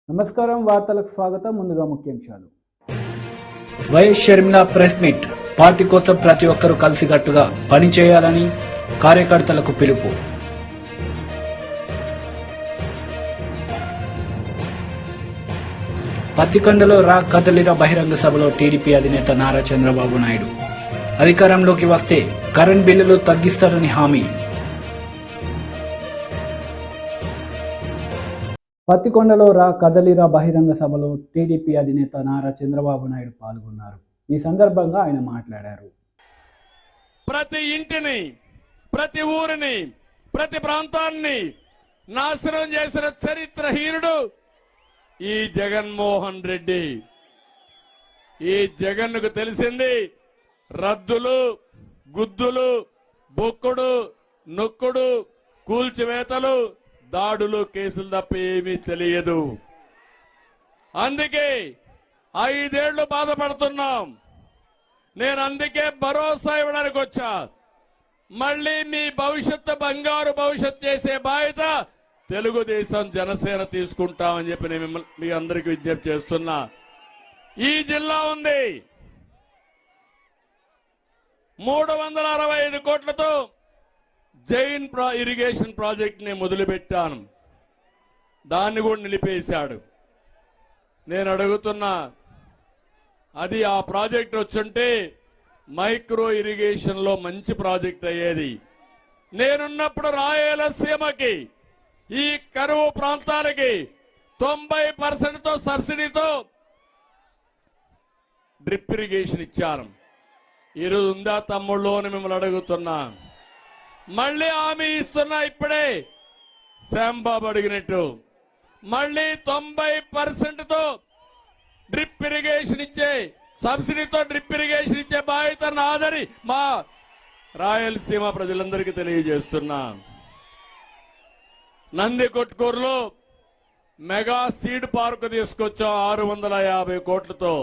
నమస్కారం వార్తలకు స్వాగతం. ముందుగా ముఖ్యాంశాలు. YS Sharmila press meet. Party కోసం ప్రతి ఒక్కరూ కలిసికట్టుగా పనిచేయాలని కార్యకర్తలకు పిలుపు. పత్తికొండలో రా కదలిరా బహిరంగ సభలో టీడీపీ అధినేత నారా చంద్రబాబు నాయుడు అధికారంలోకి వస్తే కరెంట్ బిల్లులు తగ్గిస్తారని హామీ. పత్తికొండలో రా కదలిరా బహిరంగ సభలో టీడీపీ అధినేత నారా చంద్రబాబు నాయుడు పాల్గొన్నారు. ఈ సందర్భంగా ఆయన మాట్లాడారు. ప్రతి ఇంటిని, ప్రతి ఊరిని, ప్రతి ప్రాంతాన్ని నాశనం చేసిన చరిత్రహీనుడు ఈ జగన్మోహన్ రెడ్డి. ఈ జగన్కు తెలిసింది రద్దులు, గుద్దులు, బొక్కుడు, నొక్కుడు, కూల్చివేతలు, దాడులు, కేసులు తప్ప ఏమీ తెలియదు. అందుకే 5 ఏళ్లు బాధపడుతున్నాం. నేను అందుకే భరోసా ఇవ్వడానికి వచ్చా. మళ్ళీ మీ భవిష్యత్తు బంగారు భవిష్యత్తు చేసే బాధ్యత తెలుగుదేశం, జనసేన తీసుకుంటామని చెప్పి నేను మీ అందరికీ విజ్ఞప్తి చేస్తున్నా. ఈ జిల్లా ఉంది 365 కోట్లతో జైన్ ఇరిగేషన్ ప్రాజెక్ట్ ని మొదలుపెట్టాను. దాన్ని కూడా నిలిపేశాడు. నేను అడుగుతున్నా, అది ఆ ప్రాజెక్ట్ వచ్చుంటే మైక్రో ఇరిగేషన్ లో మంచి ప్రాజెక్ట్ అయ్యేది. నేనున్నప్పుడు రాయలసీమకి, ఈ కరువు ప్రాంతాలకి 90% సబ్సిడీతో డ్రిప్ ఇరిగేషన్ ఇచ్చాను. ఈరోజు ఉందా తమ్ముళ్ళు అని మిమ్మల్ని అడుగుతున్నా. మళ్ళీ హామీ ఇస్తున్నా. ఇప్పుడే శ్యాంబాబు అడిగినట్టు మళ్ళీ 90%తో డ్రిప్ ఇరిగేషన్ ఇచ్చే, సబ్సిడీతో డ్రిప్ ఇరిగేషన్ ఇచ్చే బాధ్యత నాదని మా రాయలసీమ ప్రజలందరికీ తెలియజేస్తున్నా. నందికొట్కూరులో మెగా సీడ్ పార్క్ తీసుకొచ్చాం 650 కోట్లతో.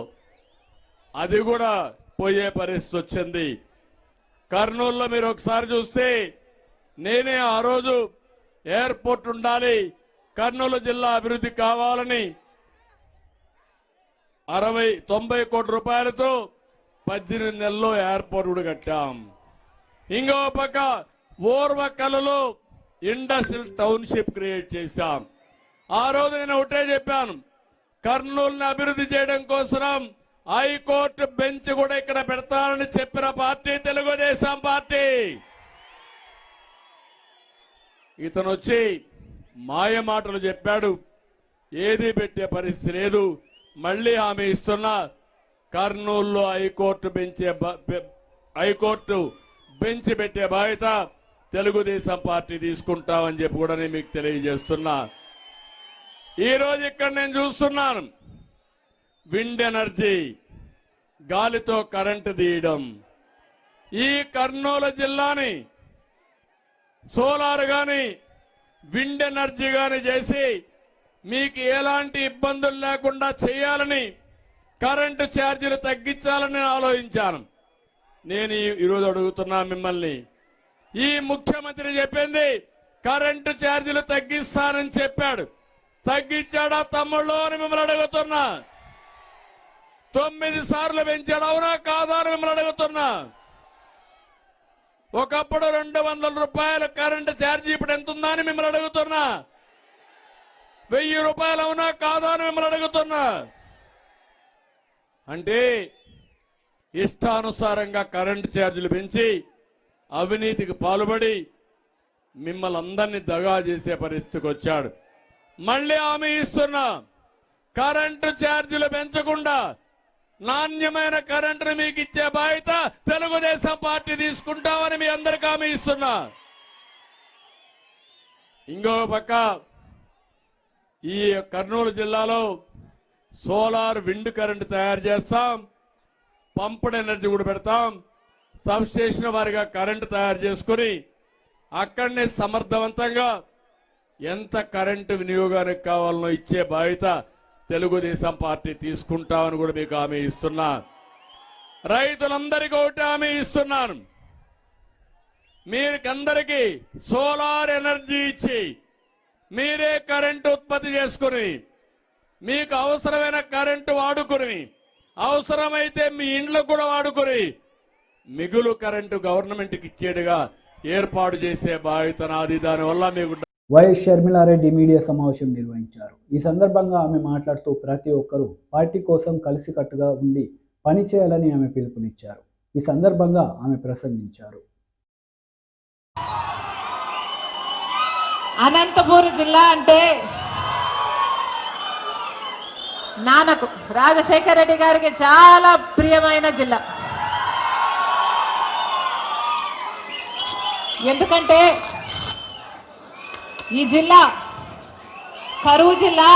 అది కూడా పోయే పరిస్థితి వచ్చింది. కర్నూలులో మీరు ఒకసారి చూస్తే నేనే ఆ రోజు ఎయిర్పోర్ట్ ఉండాలి, కర్నూలు జిల్లా అభివృద్ధి కావాలని 90 కోట్ల రూపాయలతో 18 నెలల్లో ఎయిర్పోర్ట్ కూడా కట్టాం. ఇంకో పక్క ఓర్వకల్లో ఇండస్ట్రియల్ టౌన్షిప్ క్రియేట్ చేశాం. ఆ రోజు నేను ఒకటే చెప్పాను, కర్నూలుని అభివృద్ధి చేయడం కోసం హైకోర్టు బెంచ్ కూడా ఇక్కడ పెడతానని చెప్పిన పార్టీ తెలుగుదేశం పార్టీ. ఇతను వచ్చి మాయ మాటలు చెప్పాడు. ఏది పెట్టే పరిస్థితి లేదు. మళ్లీ హామీ ఇస్తున్నా, కర్నూలులో హైకోర్టు బెంచ్ పెట్టే బాధ్యత తెలుగుదేశం పార్టీ తీసుకుంటామని చెప్పి కూడా నేను మీకు తెలియజేస్తున్నా. ఈ రోజు ఇక్కడ నేను చూస్తున్నాను, విండ్ ఎనర్జీ, గాలితో కరెంటు తీయడం. ఈ కర్నూలు జిల్లాని సోలార్ గాని, విండ్ ఎనర్జీ గాని చేసి మీకు ఎలాంటి ఇబ్బందులు లేకుండా చేయాలని, కరెంటు ఛార్జీలు తగ్గించాలని నేను ఆలోచించాను. నేను ఈరోజు అడుగుతున్నా మిమ్మల్ని, ఈ ముఖ్యమంత్రి చెప్పింది కరెంటు ఛార్జీలు తగ్గిస్తానని చెప్పాడు. తగ్గించాడా తమ్ముళ్ళు అని మిమ్మల్ని అడుగుతున్నా. 9 సార్లు పెంచాడు, అవునా కాదా అని మిమ్మల్ని అడుగుతున్నా. ఒకప్పుడు 200 రూపాయలు కరెంటు ఛార్జీ, ఇప్పుడు ఎంత ఉందా అని మిమ్మల్ని అడుగుతున్నా. 1000 రూపాయలు అవునా కాదా అని మిమ్మల్ని అడుగుతున్నా. అంటే ఇష్టానుసారంగా కరెంటు ఛార్జీలు పెంచి అవినీతికి పాల్పడి మిమ్మల్ని అందరినీ దగా చేసే పరిస్థితికి వచ్చాడు. మళ్లీ హామీ ఇస్తున్నా, కరెంటు ఛార్జీలు పెంచకుండా నాణ్యమైన కరెంటును మీకు ఇచ్చే బాధ్యత తెలుగుదేశం పార్టీ తీసుకుంటామని మీ అందరికీ హామీ ఇస్తున్నా. ఇంకో పక్క ఈ కర్నూలు జిల్లాలో సోలార్, విండ్ కరెంటు తయారు చేస్తాం, పంప్డ్ ఎనర్జీ కూడా పెడతాం. సబ్ స్టేషన్ వారిగా కరెంటు తయారు చేసుకుని అక్కడనే సమర్థవంతంగా ఎంత కరెంటు వినియోగానికి కావాలనో ఇచ్చే బాధ్యత తెలుగుదేశం పార్టీ తీసుకుంటామని కూడా మీకు హామీ ఇస్తున్నా. రైతులందరికీ ఒకటి హామీ ఇస్తున్నాను, మీకందరికీ సోలార్ ఎనర్జీ ఇచ్చి మీరే కరెంటు ఉత్పత్తి చేసుకుని మీకు అవసరమైన కరెంటు వాడుకుని, అవసరమైతే మీ ఇండ్లకు కూడా వాడుకుని మిగులు కరెంటు గవర్నమెంట్కి ఇచ్చేట్టుగా ఏర్పాటు చేసే బాధ్యత నాది. దానివల్ల మీకు వైఎస్ షర్మిలారెడ్డి మీడియా సమావేశం నిర్వహించారు. ఈ సందర్భంగా ఆమె మాట్లాడుతూ ప్రతి ఒక్కరూ పార్టీ కోసం కలిసికట్టుగా ఉండి పనిచేయాలని ఆమె పిలుపునిచ్చారు. ఈ సందర్భంగా ఆమె ప్రసంగించారు. అనంతపురం జిల్లా అంటే నాన్నకు రాజశేఖర రెడ్డి గారికి చాలా ప్రియమైన జిల్లా. ఎందుకంటే ఈ జిల్లా కరువు జిల్లా,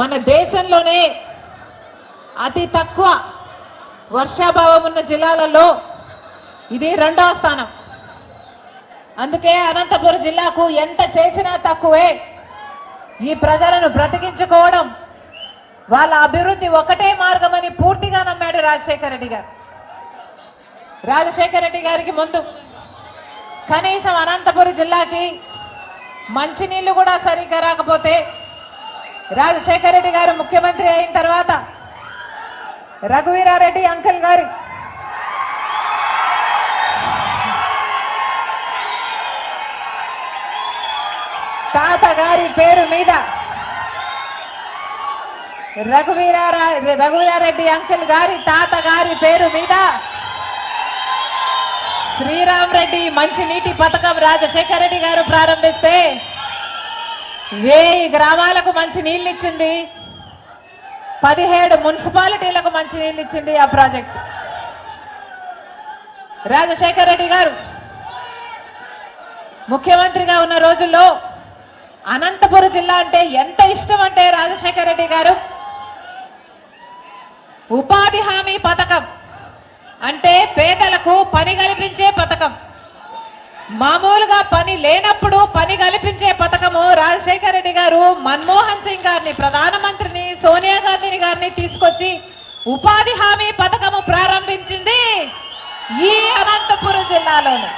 మన దేశంలోనే అతి తక్కువ వర్షాభావం ఉన్న జిల్లాలలో ఇది 2వ స్థానం. అందుకే అనంతపురం జిల్లాకు ఎంత చేసినా తక్కువే. ఈ ప్రజలను బ్రతికించుకోవడం, వాళ్ళ అభివృద్ధి ఒకటే మార్గమని పూర్తిగా నమ్మాడు రాజశేఖర రెడ్డి గారు. రాజశేఖర రెడ్డి గారికి ముందు కనీసం అనంతపురం జిల్లాకి మంచినీళ్లు కూడా సరిగ్గా రాకపోతే రాజశేఖర రెడ్డి గారు ముఖ్యమంత్రి అయిన తర్వాత రఘువీరారెడ్డి అంకుల్ గారి తాతగారి పేరు మీద రఘువీరారెడ్డి అంకుల్ గారి తాతగారి పేరు మీద శ్రీరామ్ రెడ్డి మంచినీటి పథకం రాజశేఖర రెడ్డి గారు ప్రారంభిస్తే 1000 గ్రామాలకు మంచి నీళ్ళు ఇచ్చింది, 17 మున్సిపాలిటీలకు మంచి నీళ్ళు ఇచ్చింది ఆ ప్రాజెక్ట్. రాజశేఖర రెడ్డి గారు ముఖ్యమంత్రిగా ఉన్న రోజుల్లో అనంతపురం జిల్లా అంటే ఎంత ఇష్టం అంటే రాజశేఖర రెడ్డి గారు ఉపాధి హామీ పథకం అంటే పేదలకు పని కల్పించే పథకం, మామూలుగా పని లేనప్పుడు పని కల్పించే పథకము రాజశేఖర రెడ్డి గారు మన్మోహన్ సింగ్ గారిని, ప్రధానమంత్రిని, సోనియా గాంధీ గారిని తీసుకొచ్చి ఉపాధి హామీ పథకము ప్రారంభించింది ఈ అనంతపురం జిల్లాలోనే.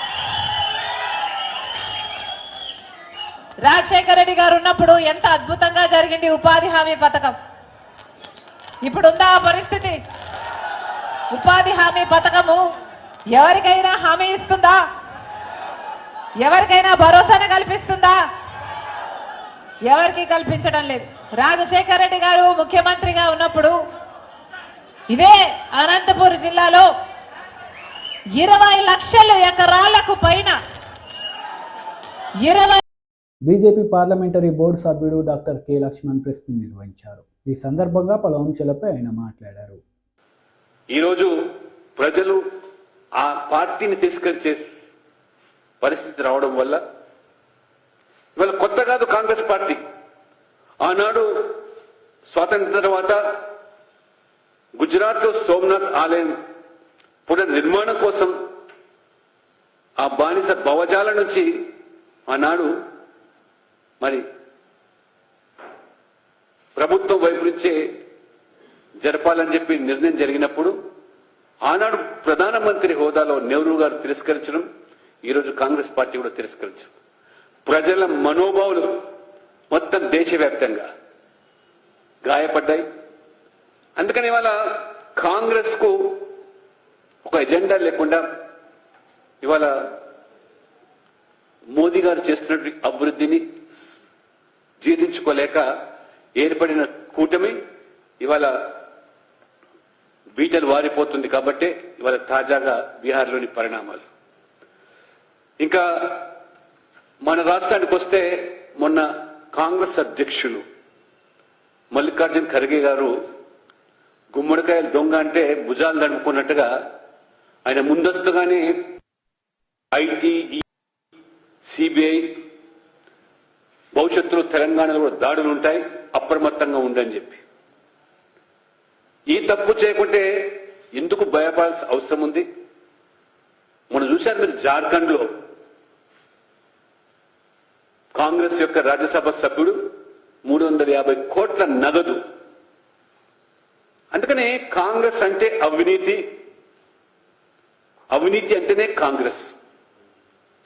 రాజశేఖర రెడ్డి గారు ఉన్నప్పుడు ఎంత అద్భుతంగా జరిగింది ఉపాధి హామీ పథకం. ఇప్పుడుందా ఆ పరిస్థితి? ఉపాధి హామీ పథకము ఎవరికైనా హామీ ఇస్తుందా? ఎవరికైనా భరోసాను కల్పిస్తుందా? ఎవరికి కల్పించడం లేదు. రాజశేఖర రెడ్డి గారు ముఖ్యమంత్రిగా ఉన్నప్పుడు ఇదే అనంతపురం జిల్లాలో 20 లక్షల ఎకరాలకు పైన బీజేపీ పార్లమెంటరీ బోర్డు సభ్యుడు doctor K Laxman press meet నిర్వహించారు. ఈ సందర్భంగా పలు అంశాలపై ఆయన మాట్లాడారు. ఈరోజు ప్రజలు ఆ పార్టీని తిరస్కరించే పరిస్థితి రావడం వల్ల ఇవాళ కొత్త కాదు కాంగ్రెస్ పార్టీ. ఆనాడు స్వాతంత్ర తర్వాత గుజరాత్ లో సోమనాథ్ ఆలయం పునర్నిర్మాణం కోసం ఆ బానిస భవజాల నుంచి ఆనాడు మరి ప్రభుత్వం వైపు నుంచే జరపాలని చెప్పి నిర్ణయం జరిగినప్పుడు ఆనాడు ప్రధానమంత్రి హోదాలో నెహ్రూ గారు తిరస్కరించడం, ఈరోజు కాంగ్రెస్ పార్టీ కూడా తిరస్కరించడం, ప్రజల మనోభావాలు మొత్తం దేశవ్యాప్తంగా గాయపడ్డాయి. అందుకని ఇవాళ కాంగ్రెస్ కు ఒక ఎజెండా లేకుండా ఇవాళ మోదీ గారు చేస్తున్నటువంటి అభివృద్ధిని జీర్ణించుకోలేక ఏర్పడిన కూటమి ఇవాళ బీటలు వారిపోతుంది. కాబట్టి ఇవాళ తాజాగా బీహార్లోని పరిణామాలు. ఇంకా మన రాష్ట్రానికి వస్తే మొన్న కాంగ్రెస్ అధ్యక్షులు మల్లికార్జున్ ఖర్గే గారు గుమ్మడికాయలు దొంగ అంటే భుజాలు దడుపుకున్నట్టుగా ఆయన ముందస్తుగానే ఐటీ, సిబిఐ భవిష్యత్తులో తెలంగాణలో కూడా దాడులు ఉంటాయి, అప్రమత్తంగా ఉండని చెప్పి. ఈ తప్పు చేయకుంటే ఎందుకు భయపడాల్సిన అవసరం ఉంది? మనం చూశారు మీరు జార్ఖండ్ లో కాంగ్రెస్ యొక్క రాజ్యసభ సభ్యుడు 350 కోట్ల నగదు. అందుకనే కాంగ్రెస్ అంటే అవినీతి, అవినీతి అంటేనే కాంగ్రెస్.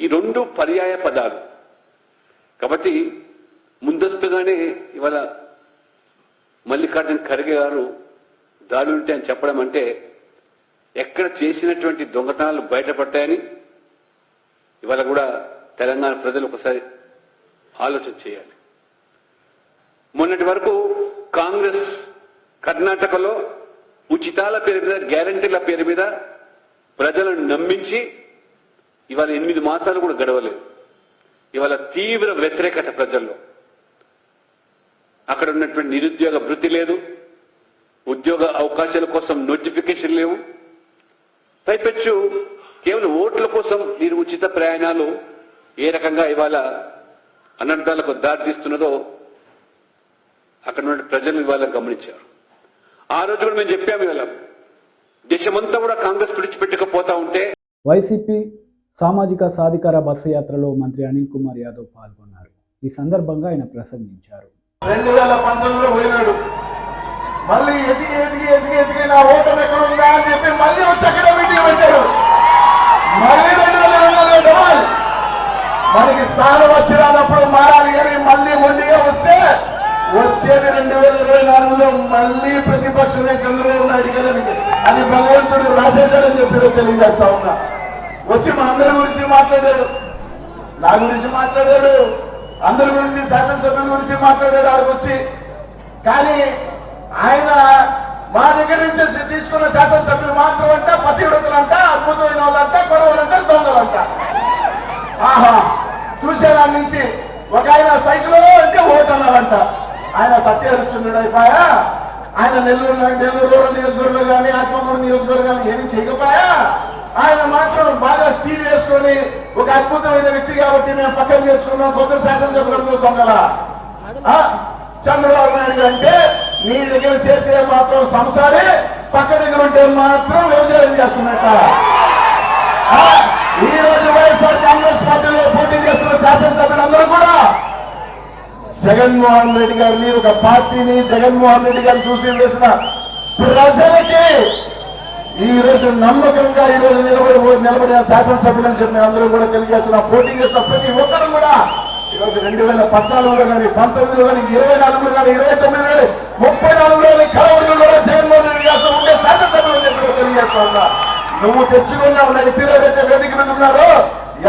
ఈ రెండు పర్యాయ పదాలు. కాబట్టి ముందస్తుగానే ఇవాళ మల్లికార్జున ఖర్గే గారు దాడులు ఉంటాయి అని చెప్పడం అంటే ఎక్కడ చేసినటువంటి దొంగతనాలు బయటపడ్డాయని ఇవాళ కూడా తెలంగాణ ప్రజలు ఒకసారి ఆలోచన చేయాలి. మొన్నటి వరకు కాంగ్రెస్ కర్ణాటకలో ఉచితాల పేరు మీద, గ్యారంటీల పేరు మీద ప్రజలను నమ్మించి ఇవాళ 8 మాసాలు కూడా గడవలేదు. ఇవాళ తీవ్ర వ్యతిరేకత ప్రజల్లో. అక్కడ ఉన్నటువంటి నిరుద్యోగ భృతి లేదు, ఉద్యోగ అవకాశాల కోసం నోటిఫికేషన్ లేవు. పైపెచ్చు కేవలం ఓట్ల కోసం మీరు ఉచిత ప్రయాణాలు ఏ రకంగా ఇవాళ అనర్థాలకు దారితీస్తున్నదో అక్కడ ఉన్న ప్రజలు ఇవాళ గమనించారు. ఆ రోజు కూడా మేము చెప్పాము, ఇవాళ దేశమంతా కూడా కాంగ్రెస్ విడిచిపెట్టకపోతా ఉంటే. వైసీపీ సామాజిక సాధికార బస్సు యాత్రలో మంత్రి అనిల్ కుమార్ యాదవ్ పాల్గొన్నారు. ఈ సందర్భంగా ఆయన ప్రసంగించారు. 2019లో పోయినాడు, మళ్ళీ ఎదిగి ఎదిగి ఎదిగి ఎదిగి నా ఓటమి ఎక్కడ ఉందా అని చెప్పి మళ్ళీ వచ్చి అక్కడ మీటింగ్ పెట్టాడు. మళ్ళీ 2022 మనకి స్థానం వచ్చి రానప్పుడు మారాలి కానీ మళ్ళీ మొండిగా వస్తే వచ్చేది 2024లో మళ్ళీ ప్రతిపక్షమే చంద్రబాబు నాయుడు గారు అని భగవంతుడు రాసేశాడని చెప్పి తెలియజేస్తా ఉన్నా. వచ్చి మా అందరి గురించి మాట్లాడాడు, నా గురించి మాట్లాడాడు, అందరి గురించి, శాసనసభ్యుల గురించి మాట్లాడాడు ఆడికొచ్చి. కానీ ఆయన మా దగ్గర నుంచి తీసుకున్న శాసనసభ్యులు మాత్రం అంట పతివ్రతులంట, అద్భుతమైన వాళ్ళంట, కొరవలంట, దొంగలంట. ఆహా, చూశారా నుంచి ఒక ఆయన సైకిల్ అంటే ఓటు అన్నారంట. ఆయన సత్యహరిశ్చంద్రుడు అయిపోయా. ఆయన నెల్లూరు రూరల్ నియోజకవర్గంలో కానీ ఆత్మకూరు నియోజకవర్గాన్ని ఏమి చేయకపోయా. ఆయన మాత్రం బాగా సీల్ వేసుకొని ఒక అద్భుతమైన వ్యక్తి కాబట్టి మేము పక్కన నేర్చుకున్నాం. కొందరు శాసనసభ్యులు దొంగల చంద్రబాబు నాయుడు అంటే నీ దగ్గర చేస్తే మాత్రం సంసారే, పక్క దగ్గర ఉంటే మాత్రం వ్యవసాయం చేస్తున్నట్ట. ఈ రోజు వైఎస్ఆర్ కాంగ్రెస్ పార్టీలో పోటీ చేస్తున్న శాసనసభ్యులందరూ కూడా జగన్మోహన్ రెడ్డి గారిని, ఒక పార్టీని, జగన్మోహన్ రెడ్డి గారిని చూసి వేసిన ప్రజలకి ఈ రోజు నమ్మకంగా ఈ రోజు నిలబడిన శాసనసభ్యులని చెప్పి అందరూ కూడా తెలియజేస్తున్న, పోటీ చేసిన ప్రతి ఒక్కరు కూడా ఈ రోజు 2014లో కానీ, 19లో కానీ, 24లో కానీ, 29లో కానీ, 34లో కానీ కలవరిలో కూడా జగన్మోహన్ రెడ్డి గారు ఉండే శాసనసభ్యులు చెప్పి తెలియజేస్తా ఉన్నా. నువ్వు తెచ్చుకున్నావు వ్యక్తిలో వేదిక మీద ఉన్నారు,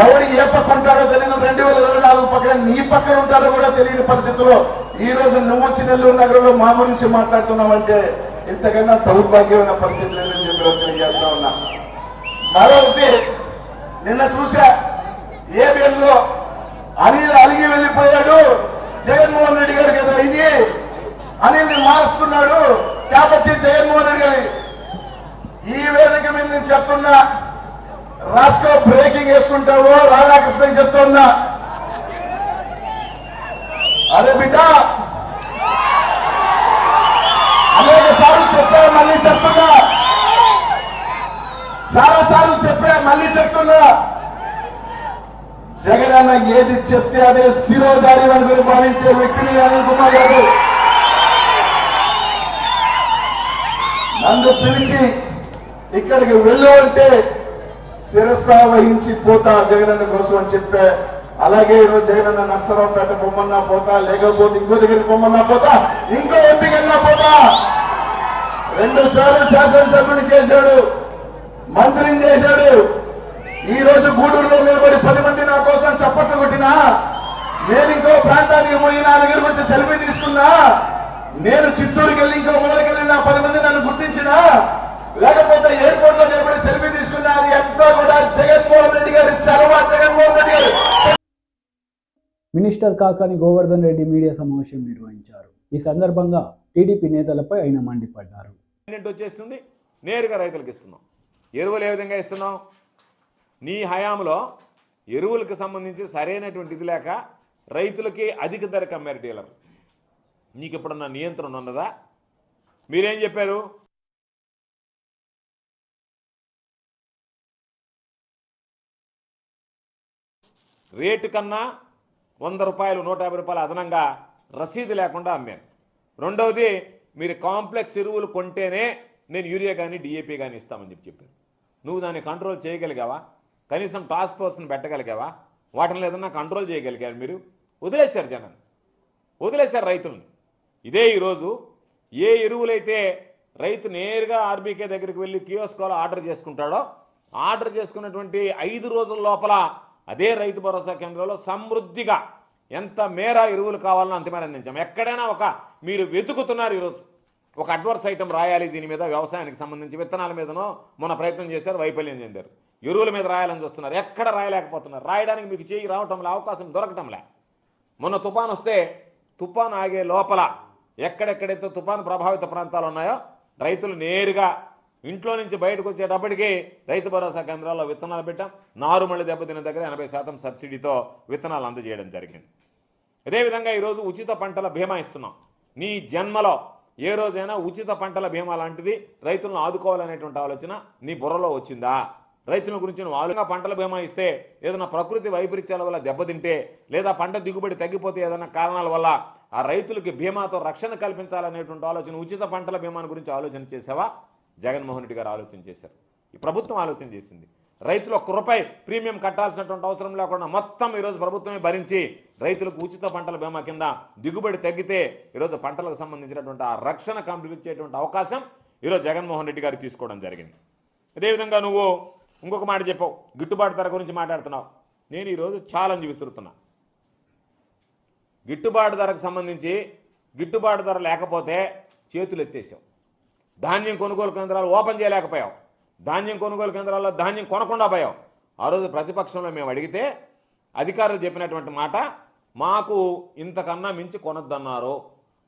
ఎవరు ఏ పక్క ఉంటాడో తెలియదు. 2024 పక్కన నీ పక్కన ఉంటారో కూడా తెలియని పరిస్థితుల్లో ఈ రోజు నువ్వు వచ్చి నెల్లూరు నగరంలో మా గురించి మాట్లాడుతున్నావంటే ఇంతకన్నా దౌర్భాగ్యమైన పరిస్థితి లేదని చెప్పి తెలియజేస్తా ఉన్నా. మరొకటి, నిన్న చూసా ఏబిఎల్లో అనిల్ అలిగి వెళ్ళిపోయాడు. జగన్మోహన్ రెడ్డి గారికి ఏదో ఇది అనిల్ని మారుస్తున్నాడు కాబట్టి జగన్మోహన్ రెడ్డి గారి ఈ వేదిక మీద నేను చెప్తున్నా, రాష్ట్ర బ్రేకింగ్ వేసుకుంటావు రాధాకృష్ణకి చెప్తున్నా, అరే బిడ్డ అనేక సార్లు చెప్పా, మళ్ళీ చెప్తున్నా, చాలా సార్లు చెప్పా, మళ్ళీ చెప్తున్నా, జగన్ అన్న ఏది చెప్తే అదే శిరోధారి అనుకుని భావించే వ్యక్తిని అనిల్ కుమార్ గారు. నన్ను పిలిచి ఇక్కడికి వెళ్ళు అంటే శిరస వహించి పోతా జగనన్న కోసం అని చెప్పే. అలాగే ఈరోజు జగనన్న నర్సరావుపేట పొమ్మన్నా పోతా, లేకపోతే ఇంకో దగ్గరికి పొమ్మన్నా పోతా, ఇంకో ఎంపికన్నా పోతా. 2 సార్లు శాసనసభ్యుడు చేశాడు, మంత్రిని చేశాడు. ఈ రోజు గూడూరులో నిలబడి 10 మంది నా కోసం చప్పట్లు కొట్టినా, నేను ఇంకో ప్రాంతానికి పోయి నా దగ్గరకు వచ్చి సెల్ఫీ తీసుకున్నా, నేను చిత్తూరుకి వెళ్ళి ఇంకో మూలకి వెళ్ళి నా 10 మంది నన్ను గుర్తించినా, లేకపోతే ఎయిర్పోర్ట్ లో నిలబడి సెల్ఫీ తీసుకున్నా, అది ఎంతో కూడా జగన్మోహన్ రెడ్డి గారి చలవ. జగన్మోహన్ రెడ్డి గారు మినిస్టర్ కాకాని గోవర్ధన్ రెడ్డి మీడియా సమావేశం నిర్వహించారు. ఈ సందర్భంగా టీడీపీ నేతలపై ఆయన మండిపడ్డారు. వచ్చేస్తుంది, నేరుగా రైతులకు ఇస్తున్నాం. ఎరువులు ఏ విధంగా ఇస్తున్నాం? నీ హయాంలో ఎరువులకు సంబంధించి సరైనటువంటి ఇది లేక రైతులకి అధిక ధరకు అమ్మారు డీలర్. నీకు ఎప్పుడన్నా నియంత్రణ ఉన్నదా? మీరేం చెప్పారు? రేటు కన్నా 100 రూపాయలు 150 రూపాయలు అదనంగా రసీదు లేకుండా అమ్మాను. రెండవది, మీరు కాంప్లెక్స్ ఎరువులు కొంటేనే నేను యూరియా కానీ డిఏపీ కానీ ఇస్తామని చెప్పాను. నువ్వు దాన్ని కంట్రోల్ చేయగలిగావా? కనీసం టాస్క్ ఫోర్స్ని పెట్టగలిగావా? వాటిని ఏదన్నా కంట్రోల్ చేయగలిగారు? మీరు వదిలేశారు, జనాన్ని వదిలేశారు, రైతులను. ఇదే ఈరోజు ఏ ఎరువులైతే రైతు నేరుగా ఆర్బీకే దగ్గరికి వెళ్ళి కియోస్కోలో ఆర్డర్ చేసుకుంటాడో ఆర్డర్ చేసుకున్నటువంటి 5 రోజుల లోపల అదే రైతు భరోసా కేంద్రంలో సమృద్ధిగా ఎంత మేర ఎరువులు కావాలనో అంత మేర అందించాం. ఎక్కడైనా మీరు వెతుకుతున్నారు ఈరోజు ఒక అడ్వర్స్ ఐటమ్ రాయాలి దీని మీద, వ్యవసాయానికి సంబంధించి విత్తనాల మీదనో మొన్న ప్రయత్నం చేశారు, వైఫల్యం చెందారు. ఎరువుల మీద రాయాలని చూస్తున్నారు, ఎక్కడ రాయలేకపోతున్నారు. రాయడానికి మీకు చేయి రావటంలే, అవకాశం దొరకటంలే. మొన్న తుఫాన్ వస్తే తుఫాన్ ఆగే లోపల ఎక్కడెక్కడైతే తుఫాను ప్రభావిత ప్రాంతాలు ఉన్నాయో రైతులు నేరుగా ఇంట్లో నుంచి బయటకు వచ్చేటప్పటికి రైతు భరోసా కేంద్రాల్లో విత్తనాలు పెట్టాం. నారుమళ్ళి దెబ్బతిన దగ్గర 80% సబ్సిడీతో విత్తనాలు అందజేయడం జరిగింది. అదేవిధంగా ఈరోజు ఉచిత పంటల బీమా ఇస్తున్నాం. నీ జన్మలో ఏ రోజైనా ఉచిత పంటల బీమా లాంటిది రైతులను ఆదుకోవాలనేటువంటి ఆలోచన నీ బుర్రలో వచ్చిందా? రైతుల గురించి నువ్వు ఆలోచన పంటల బీమా ఇస్తే ఏదైనా ప్రకృతి వైపరీత్యాల వల్ల దెబ్బతింటే లేదా పంట దిగుబడి తగ్గిపోతే ఏదైనా కారణాల వల్ల ఆ రైతులకి బీమాతో రక్షణ కల్పించాలనేటువంటి ఆలోచన, ఉచిత పంటల బీమాను గురించి ఆలోచన చేసావా? జగన్మోహన్ రెడ్డి గారు ఆలోచన చేశారు, ఈ ప్రభుత్వం ఆలోచన చేసింది. రైతులు ₹1 ప్రీమియం కట్టాల్సినటువంటి అవసరం లేకుండా మొత్తం ఈరోజు ప్రభుత్వమే భరించి రైతులకు ఉచిత పంటల బీమా కింద దిగుబడి తగ్గితే ఈరోజు పంటలకు సంబంధించినటువంటి ఆ రక్షణ కల్పించేటువంటి అవకాశం ఈరోజు జగన్మోహన్ రెడ్డి గారు తీసుకోవడం జరిగింది. అదేవిధంగా నువ్వు ఇంకొక మాట చెప్పావు, గిట్టుబాటు ధర గురించి మాట్లాడుతున్నావు. నేను ఈరోజు ఛాలెంజ్ విసురుతున్నా. గిట్టుబాటు ధరకు సంబంధించి గిట్టుబాటు ధర లేకపోతే చేతులు ఎత్తేసావు. ధాన్యం కొనుగోలు కేంద్రాలు ఓపెన్ చేయలేకపోయావు. ధాన్యం కొనుగోలు కేంద్రాల్లో ధాన్యం కొనకుండా పోయావు. ఆ రోజు ప్రతిపక్షంలో మేము అడిగితే అధికారులు చెప్పినటువంటి మాట, మాకు ఇంతకన్నా మించి కొనొద్దన్నారు,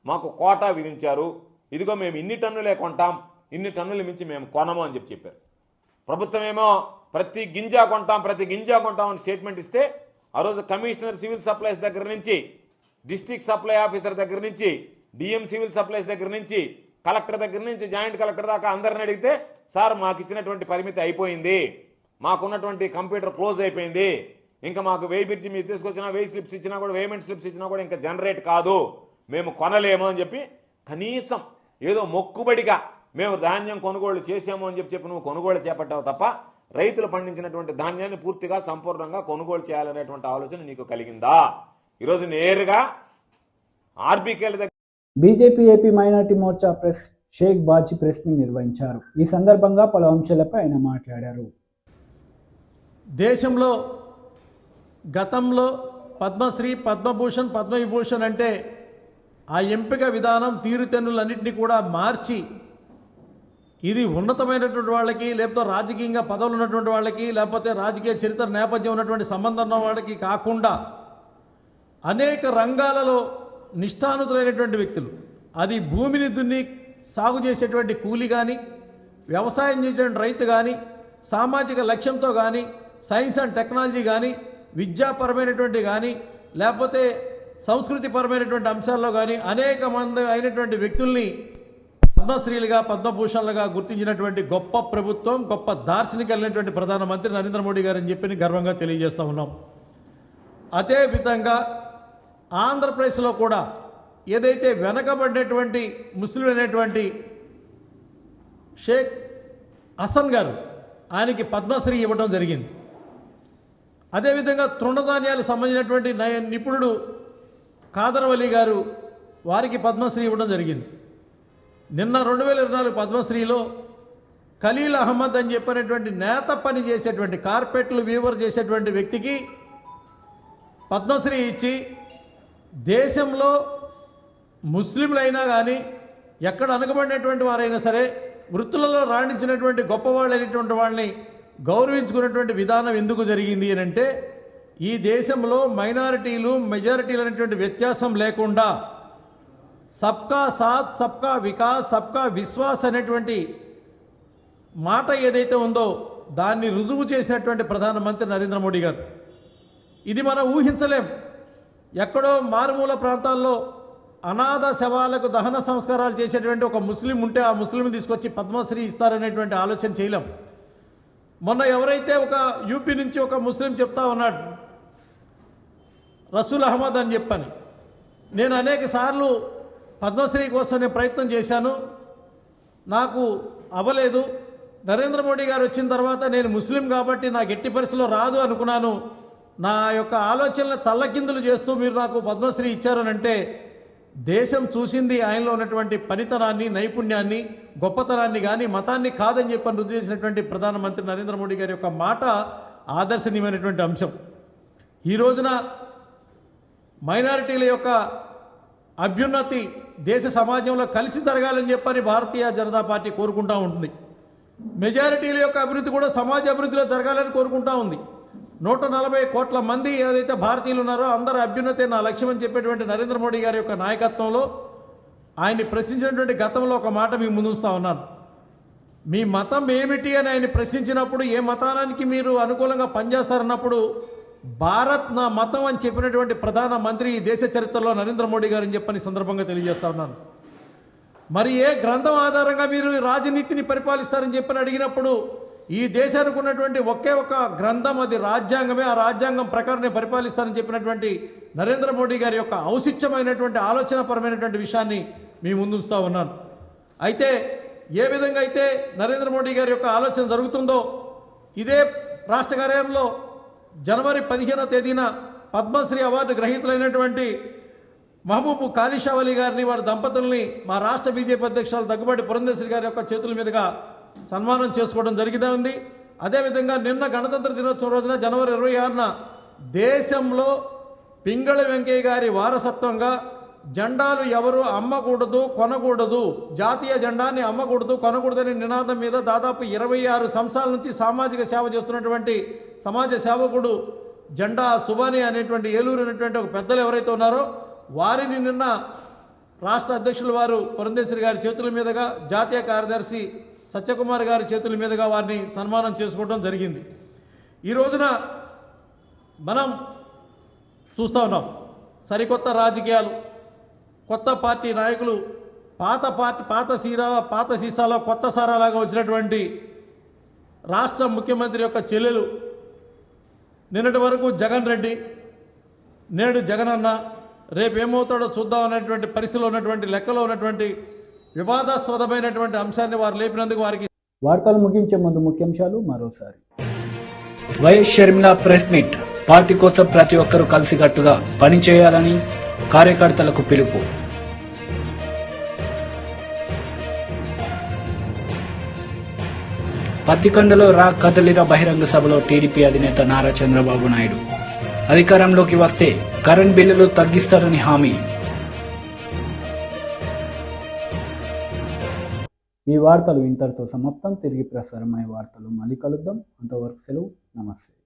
మాకు కోటా విధించారు, ఇదిగో మేము ఇన్ని టన్నులే కొంటాం, ఇన్ని టన్నులు మించి మేము కొనము అని చెప్పారు. ప్రభుత్వం ఏమో ప్రతి గింజ కొంటాం అని స్టేట్మెంట్ ఇస్తే ఆ రోజు కమిషనర్ సివిల్ సప్లైస్ దగ్గర నుంచి, డిస్ట్రిక్ట్ సప్లై ఆఫీసర్ దగ్గర నుంచి, డిఎం సివిల్ సప్లైస్ దగ్గర నుంచి, కలెక్టర్ దగ్గర నుంచి జాయింట్ కలెక్టర్ దాకా అందరిని అడిగితే, సార్ మాకు ఇచ్చినటువంటి పరిమితి అయిపోయింది, మాకున్నటువంటి కంప్యూటర్ క్లోజ్ అయిపోయింది, ఇంకా మాకు వెయ్యి బిర్చి మీరు తీసుకొచ్చినా, వెయ్యి స్లిప్స్ ఇచ్చినా కూడా, వేమెంట్ స్లిప్స్ ఇచ్చినా కూడా ఇంకా జనరేట్ కాదు, మేము కొనలేము అని చెప్పి కనీసం ఏదో మొక్కుబడిగా మేము ధాన్యం కొనుగోలు చేసాము అని చెప్పి నువ్వు కొనుగోలు చేపట్టావు తప్ప రైతులు పండించినటువంటి ధాన్యాన్ని పూర్తిగా సంపూర్ణంగా కొనుగోలు చేయాలనేటువంటి ఆలోచన నీకు కలిగిందా? ఈరోజు నేరుగా ఆర్బీకేల దగ్గర BJP AP minority Morcha press Sheikh Baji press ని నిర్వహించారు. ఈ సందర్భంగా పలు అంశాలపై ఆయన మాట్లాడారు. దేశంలో గతంలో పద్మశ్రీ, పద్మభూషణ్, పద్మవిభూషణ్ అంటే ఆ ఎంపిక విధానం తీరుతెన్నులన్నింటినీ కూడా మార్చి ఇది ఉన్నతమైనటువంటి వాళ్ళకి, లేకపోతే రాజకీయంగా పదవులు ఉన్నటువంటి వాళ్ళకి, లేకపోతే రాజకీయ చరిత్ర నేపథ్యం ఉన్నటువంటి సంబంధం ఉన్న వాళ్ళకి కాకుండా అనేక రంగాలలో నిష్ఠానుతులైనటువంటి వ్యక్తులు, అది భూమిని దున్ని సాగు చేసేటువంటి కూలి కానీ, వ్యవసాయం చేసేటువంటి రైతు కానీ, సామాజిక లక్ష్యంతో కానీ, సైన్స్ అండ్ టెక్నాలజీ కానీ, విద్యాపరమైనటువంటి కానీ, లేకపోతే సంస్కృతిపరమైనటువంటి అంశాల్లో కానీ అనేక మంది అయినటువంటి వ్యక్తుల్ని పద్మశ్రీలుగా, పద్మభూషణలుగా గుర్తించినటువంటి గొప్ప ప్రభుత్వం, గొప్ప దార్శనికమైనటువంటి ప్రధానమంత్రి నరేంద్ర మోడీ గారు అని చెప్పి గర్వంగా తెలియజేస్తూ ఉన్నాం. అదేవిధంగా ఆంధ్రప్రదేశ్లో కూడా ఏదైతే వెనకబడినటువంటి ముస్లిం అనేటువంటి షేక్ హసన్ గారు, ఆయనకి పద్మశ్రీ ఇవ్వడం జరిగింది. అదేవిధంగా తృణధాన్యాలకు సంబంధించినటువంటి నిపుణుడు ఖాదర్ వలీ గారు, వారికి పద్మశ్రీ ఇవ్వడం జరిగింది. నిన్న 2024 పద్మశ్రీలో ఖలీల్ అహ్మద్ అని చెప్పినటువంటి నేత పని చేసేటువంటి, కార్పెట్లు వీవర్ చేసేటువంటి వ్యక్తికి పద్మశ్రీ ఇచ్చి దేశంలో ముస్లింలైనా కానీ, ఎక్కడ అనగబడినటువంటి వారైనా సరే, వృత్తులలో రాణించినటువంటి గొప్పవాళ్ళైనటువంటి వాళ్ళని గౌరవించుకున్నటువంటి విధానం ఎందుకు జరిగింది అని అంటే, ఈ దేశంలో మైనారిటీలు, మెజారిటీలు అనేటువంటి వ్యత్యాసం లేకుండా సబ్కా సాత్, సబ్కా వికాస్, సబ్కా విశ్వాస్ అనేటువంటి మాట ఏదైతే ఉందో దాన్ని రుజువు చేసినటువంటి ప్రధానమంత్రి నరేంద్ర మోడీ గారు. ఇది మనం ఊహించలేం. ఎక్కడో మారుమూల ప్రాంతాల్లో అనాథ శవాలకు దహన సంస్కారాలు చేసేటువంటి ఒక ముస్లిం ఉంటే ఆ ముస్లింని తీసుకొచ్చి పద్మశ్రీ ఇస్తారనేటువంటి ఆలోచన చేయలేం. మొన్న ఎవరైతే ఒక యూపీ నుంచి ఒక ముస్లిం చెప్తా ఉన్నాడు, రసూల్ అహ్మద్ అని చెప్పని, నేను అనేక సార్లు పద్మశ్రీ కోసం నేను ప్రయత్నం చేశాను, నాకు అవ్వలేదు. నరేంద్ర మోడీ గారు వచ్చిన తర్వాత నేను ముస్లిం కాబట్టి నాకు ఎట్టి పరిస్థితిలో రాదు అనుకున్నాను. నా యొక్క ఆలోచనలు తల్లకిందులు చేస్తూ మీరు నాకు పద్మశ్రీ ఇచ్చారనంటే దేశం చూసింది ఆయనలో ఉన్నటువంటి పనితనాన్ని, నైపుణ్యాన్ని, గొప్పతనాన్ని కానీ మతాన్ని కాదని చెప్పని రుజువు చేసినటువంటి ప్రధానమంత్రి నరేంద్ర మోడీ గారి యొక్క మాట ఆదర్శనీయమైనటువంటి అంశం. ఈ రోజున మైనారిటీల యొక్క అభ్యున్నతి దేశ సమాజంలో కలిసి జరగాలని చెప్పని భారతీయ జనతా పార్టీ కోరుకుంటూ ఉంటుంది. మెజారిటీల యొక్క అభివృద్ధి కూడా సమాజ అభివృద్ధిలో జరగాలని కోరుకుంటూ ఉంది. 140 కోట్ల మంది ఏదైతే భారతీయులు ఉన్నారో అందరూ అభ్యున్నతే నా లక్ష్యం అని చెప్పేటువంటి నరేంద్ర మోడీ గారి యొక్క నాయకత్వంలో ఆయన్ని ప్రశ్నించినటువంటి గతంలో ఒక మాట మీ ముందు ఉంచుతా ఉన్నాను. మీ మతం ఏమిటి అని ఆయన ప్రశ్నించినప్పుడు ఏ మతానికి మీరు అనుకూలంగా పనిచేస్తారన్నప్పుడు భారత్ నా మతం అని చెప్పినటువంటి ప్రధాన మంత్రి ఈ దేశ చరిత్రలో నరేంద్ర మోడీ గారు అని చెప్పని సందర్భంగా తెలియజేస్తా ఉన్నాను. మరి ఏ గ్రంథం ఆధారంగా మీరు రాజనీతిని పరిపాలిస్తారని చెప్పని అడిగినప్పుడు ఈ దేశానికి ఉన్నటువంటి ఒకే ఒక గ్రంథం, అది రాజ్యాంగమే. ఆ రాజ్యాంగం ప్రకారం పరిపాలిస్తారని చెప్పినటువంటి నరేంద్ర మోడీ గారి యొక్క ఔచిత్యమైనటువంటి ఆలోచనపరమైనటువంటి విషయాన్ని మీ ముందు ఉంచుతా ఉన్నాను. అయితే ఏ విధంగా అయితే నరేంద్ర మోడీ గారి యొక్క ఆలోచన జరుగుతుందో ఇదే రాష్ట్ర కార్యాలయంలో జనవరి 15వ తేదీన పద్మశ్రీ అవార్డు గ్రహీతలైనటువంటి మహబూబ్ కాళీషావలి గారిని, వారి దంపతుల్ని మా రాష్ట్ర బీజేపీ అధ్యక్షులు దగ్గుబాటి పురంధేశ్వరి గారి యొక్క చేతుల మీదుగా సన్మానం చేసుకోవడం జరిగితే ఉంది. అదేవిధంగా నిన్న గణతంత్ర దినోత్సవం రోజున జనవరి 26న దేశంలో పింగళి వెంకయ్య గారి వారసత్వంగా జెండాలు ఎవరు అమ్మకూడదు, కొనకూడదు, జాతీయ జెండాన్ని అమ్మకూడదు, కొనకూడదనే నినాదం మీద దాదాపు 26 సంవత్సరాల నుంచి సామాజిక సేవ చేస్తున్నటువంటి సమాజ సేవకుడు జెండా సుబాని అనేటువంటి ఏలూరు అనేటువంటి ఒక పెద్దలు ఎవరైతే ఉన్నారో వారిని నిన్న రాష్ట్ర అధ్యక్షులు వారు పురంధేశ్వరి గారి చేతుల మీదుగా, జాతీయ కార్యదర్శి సత్యకుమార్ గారి చేతుల మీదుగా వారిని సన్మానం చేసుకోవడం జరిగింది. ఈ రోజున మనం చూస్తూ ఉన్నాం సరికొత్త రాజకీయాలు, కొత్త పార్టీ నాయకులు, పాత సీసాలో కొత్త సారాలాగా వచ్చినటువంటి రాష్ట్ర ముఖ్యమంత్రి యొక్క చెల్లెలు, నిన్నటి వరకు జగన్ రెడ్డి, నేడు జగనన్న, రేపేమవుతాడో చూద్దాం అనేటువంటి పరిస్థితిలో ఉన్నటువంటి లెక్కలో ఉన్నటువంటి వివాదాస్పదమైనటువంటి అంశాన్ని వారు లేపినందుకు వారికి. వార్తలు ముగించే ముందు ముఖ్యాంశాలు మరోసారి. YS Sharmila press meet. Party కోసం ప్రతి ఒక్కరూ కలిసికట్టుగా పనిచేయాలని కార్యకర్తలకు పిలుపు. పత్తికొండలో కదలిన బహిరంగ సభలో టీడీపీ అధినేత నారా చంద్రబాబు నాయుడు. అధికారంలోకి వస్తే కరెంట్ బిల్లులు తగ్గిస్తారని హామీ. ఈ వార్తలు ఇంతటితో సమాప్తం. తిరిగి ప్రసారమయ్యే వార్తలు మళ్ళీ కలుద్దాం. అంతవరకు సెలవు. నమస్తే.